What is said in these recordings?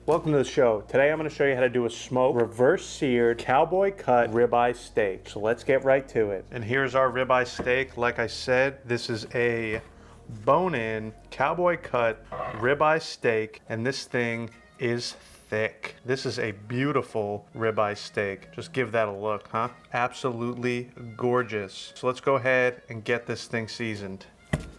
Welcome to the show. Today I'm going to show you how to do a smoked, reverse seared, cowboy cut ribeye steak. So let's get right to it. And here's our ribeye steak. Like I said, this is a bone-in, cowboy cut ribeye steak, and this thing is thick. This is a beautiful ribeye steak. Just give that a look, huh? Absolutely gorgeous. So let's go ahead and get this thing seasoned.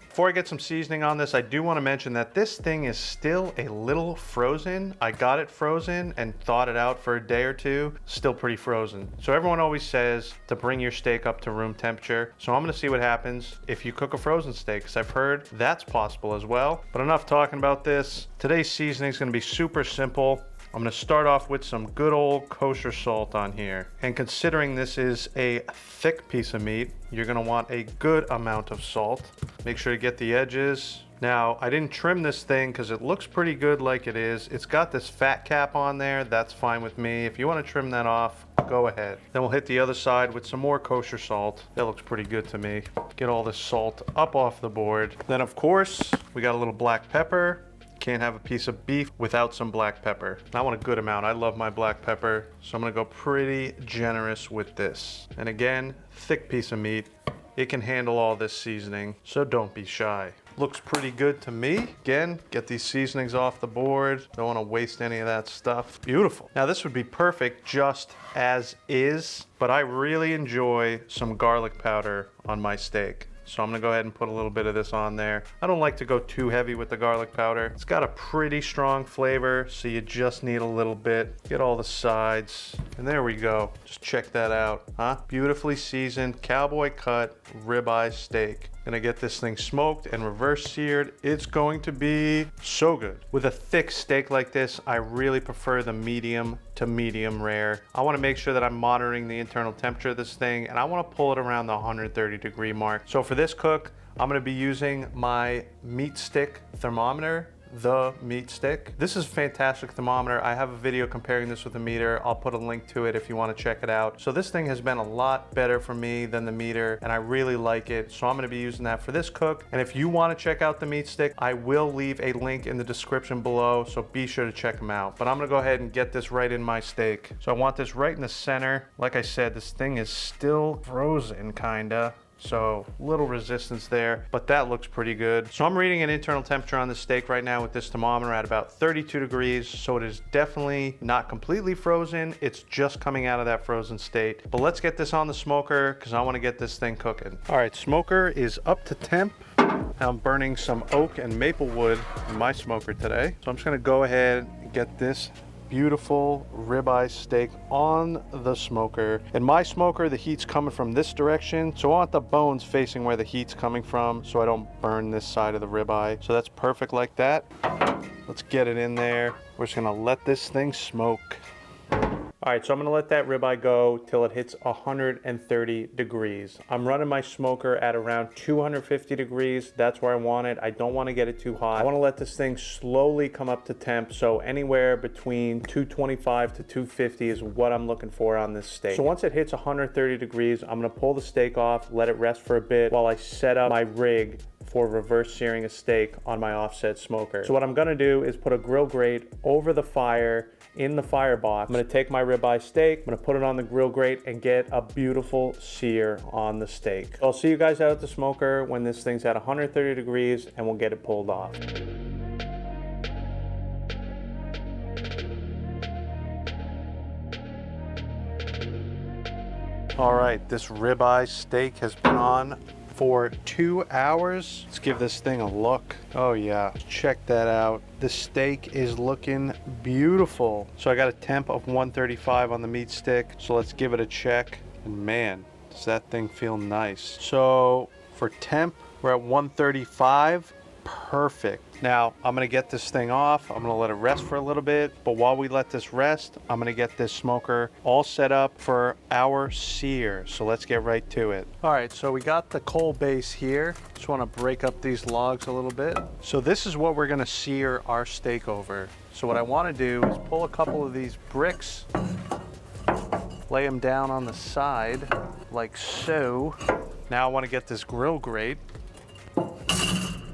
Before I get some seasoning on this, I do want to mention that this thing is still a little frozen. I got it frozen and thawed it out for a day or two. Still pretty frozen. So everyone always says to bring your steak up to room temperature. So I'm going to see what happens if you cook a frozen steak, because I've heard that's possible as well. But enough talking about this. Today's seasoning is going to be super simple. I'm going to start off with some good old kosher salt on here. And considering this is a thick piece of meat, you're going to want a good amount of salt. Make sure to get the edges. Now, I didn't trim this thing because it looks pretty good like it is. It's got this fat cap on there. That's fine with me. If you want to trim that off, go ahead. Then we'll hit the other side with some more kosher salt. That looks pretty good to me. Get all this salt up off the board. Then, of course, we got a little black pepper. Can't have a piece of beef without some black pepper. I want a good amount. I love my black pepper, so I'm gonna go pretty generous with this. And again, thick piece of meat. It can handle all this seasoning, so don't be shy. Looks pretty good to me. Again, get these seasonings off the board. Don't want to waste any of that stuff. Beautiful. Now this would be perfect just as is, but I really enjoy some garlic powder on my steak. So I'm gonna go ahead and put a little bit of this on there. I don't like to go too heavy with the garlic powder. It's got a pretty strong flavor, so you just need a little bit. Get all the sides, and there we go. Just check that out, huh? Beautifully seasoned, cowboy cut ribeye steak. Gonna get this thing smoked and reverse seared. It's going to be so good. With a thick steak like this, I really prefer the medium to medium rare. I wanna make sure that I'm monitoring the internal temperature of this thing, and I wanna pull it around the 130-degree mark. So for this cook, I'm gonna be using my meat stick thermometer, the meat stick. This is a fantastic thermometer. I have a video comparing this with a meter. I'll put a link to it if you want to check it out. So this thing has been a lot better for me than the meter, and I really like it. So I'm going to be using that for this cook. And if you want to check out the meat stick, I will leave a link in the description below, so be sure to check them out. But I'm going to go ahead and get this right in my steak. So I want this right in the center. Like I said, this thing is still frozen, kinda. So little resistance there, but that looks pretty good. So I'm reading an internal temperature on the steak right now with this thermometer at about 32 degrees. So it is definitely not completely frozen. It's just coming out of that frozen state. But let's get this on the smoker because I want to get this thing cooking. All right, smoker is up to temp. I'm burning some oak and maple wood in my smoker today. So I'm just gonna go ahead and get this beautiful ribeye steak on the smoker. In my smoker, the heat's coming from this direction, so I want the bones facing where the heat's coming from so I don't burn this side of the ribeye. So that's perfect like that. Let's get it in there. We're just gonna let this thing smoke. All right, so I'm gonna let that ribeye go till it hits 130 degrees. I'm running my smoker at around 250 degrees. That's where I want it. I don't wanna get it too hot. I wanna let this thing slowly come up to temp, so anywhere between 225 to 250 is what I'm looking for on this steak. So once it hits 130 degrees, I'm gonna pull the steak off, let it rest for a bit while I set up my rig for reverse searing a steak on my offset smoker. So what I'm gonna do is put a grill grate over the fire in the firebox. I'm gonna take my ribeye steak, I'm gonna put it on the grill grate and get a beautiful sear on the steak. So I'll see you guys out at the smoker when this thing's at 130 degrees and we'll get it pulled off. All right, this ribeye steak has been on for 2 hours. Let's give this thing a look. Oh yeah, check that out. The steak is looking beautiful. So I got a temp of 135 on the meat stick. So let's give it a check. And man, does that thing feel nice. So for temp, we're at 135. Perfect. Now I'm gonna get this thing off. I'm gonna let it rest for a little bit, but while we let this rest, I'm gonna get this smoker all set up for our sear. So let's get right to it. All right, so we got the coal base here. Just wanna break up these logs a little bit. So this is what we're gonna sear our steak over. So what I wanna do is pull a couple of these bricks, lay them down on the side like so. Now I wanna get this grill grate,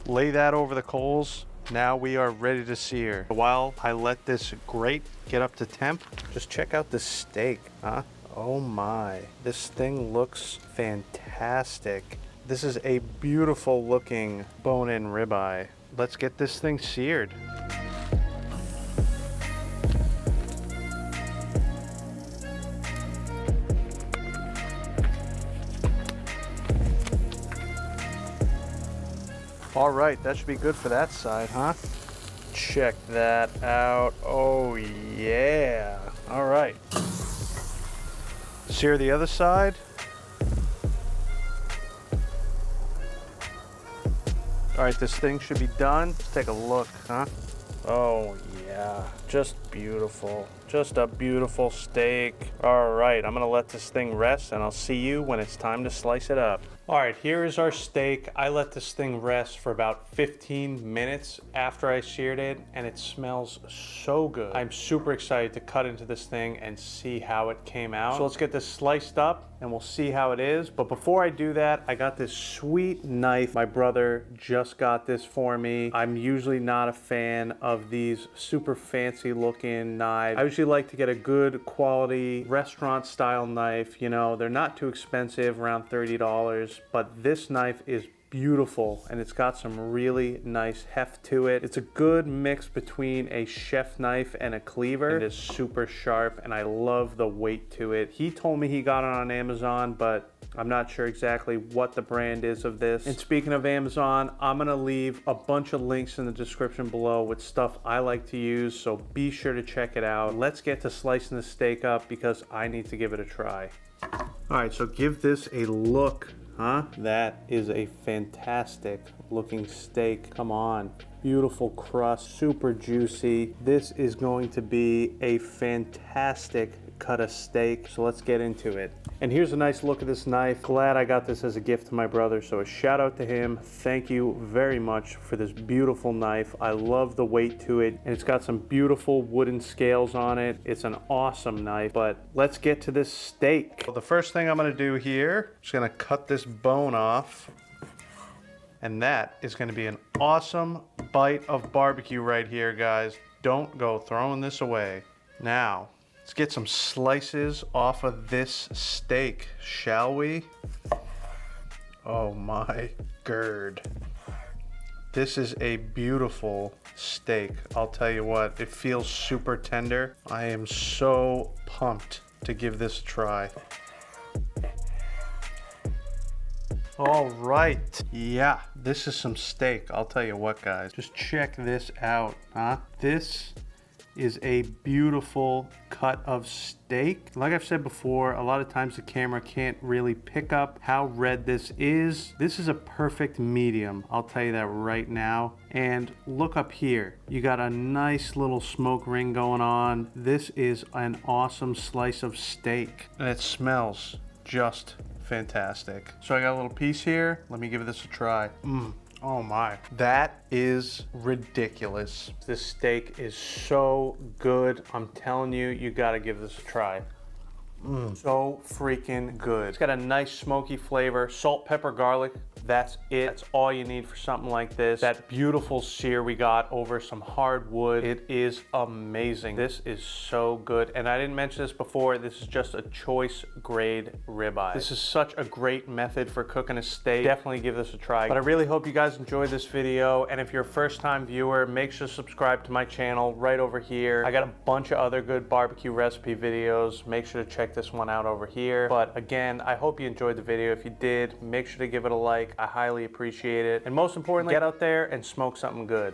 lay that over the coals Now we are ready to sear. While I let this grate get up to temp, just check out the steak, huh? Oh my, this thing looks fantastic. This is a beautiful looking bone-in ribeye. Let's get this thing seared. All right, that should be good for that side, huh? Check that out. Oh yeah. All right. Sear the other side. All right, this thing should be done. Let's take a look, huh? Oh yeah, just beautiful. Just a beautiful steak. All right, I'm gonna let this thing rest and I'll see you when it's time to slice it up. All right, here is our steak. I let this thing rest for about 15 minutes after I seared it, and it smells so good. I'm super excited to cut into this thing and see how it came out. So let's get this sliced up and we'll see how it is. But before I do that, I got this sweet knife. My brother just got this for me. I'm usually not a fan of these super fancy looking knives. I usually like to get a good quality restaurant style knife. You know, they're not too expensive, around $30. But this knife is beautiful and it's got some really nice heft to it. It's a good mix between a chef knife and a cleaver. It is super sharp and I love the weight to it. He told me he got it on Amazon, but I'm not sure exactly what the brand is of this. And speaking of Amazon, I'm gonna leave a bunch of links in the description below with stuff I like to use, so be sure to check it out. Let's get to slicing the steak up because I need to give it a try. All right, so give this a look. Huh? That is a fantastic looking steak. Come on. Beautiful crust, super juicy. This is going to be a fantastic cut of steak. So let's get into it. And here's a nice look at this knife. Glad I got this as a gift to my brother. So a shout out to him. Thank you very much for this beautiful knife. I love the weight to it. And it's got some beautiful wooden scales on it. It's an awesome knife, but let's get to this steak. Well, the first thing I'm gonna do here, I'm just gonna cut this bone off. And that is gonna be an awesome bite of barbecue right here, guys. Don't go throwing this away. Now, let's get some slices off of this steak, shall we? Oh my gird. This is a beautiful steak. I'll tell you what, it feels super tender. I am so pumped to give this a try. All right, yeah, this is some steak. I'll tell you what, guys, just check this out, huh? This is a beautiful cut of steak. Like I've said before, a lot of times the camera can't really pick up how red this is. This is a perfect medium, I'll tell you that right now. And look up here, you got a nice little smoke ring going on. This is an awesome slice of steak, and it smells just fantastic. So I got a little piece here. Let me give this a try. Oh my, that is ridiculous. This steak is so good. I'm telling you, you gotta give this a try. So freaking good. It's got a nice smoky flavor, salt, pepper, garlic. That's it. That's all you need for something like this. That beautiful sear we got over some hard wood. It is amazing. This is so good. And I didn't mention this before, this is just a choice grade ribeye. This is such a great method for cooking a steak. Definitely give this a try. But I really hope you guys enjoyed this video. And if you're a first time viewer, make sure to subscribe to my channel right over here. I got a bunch of other good barbecue recipe videos. Make sure to check this one out over here. But again, I hope you enjoyed the video. If you did, make sure to give it a like. I highly appreciate it. And most importantly, get out there and smoke something good.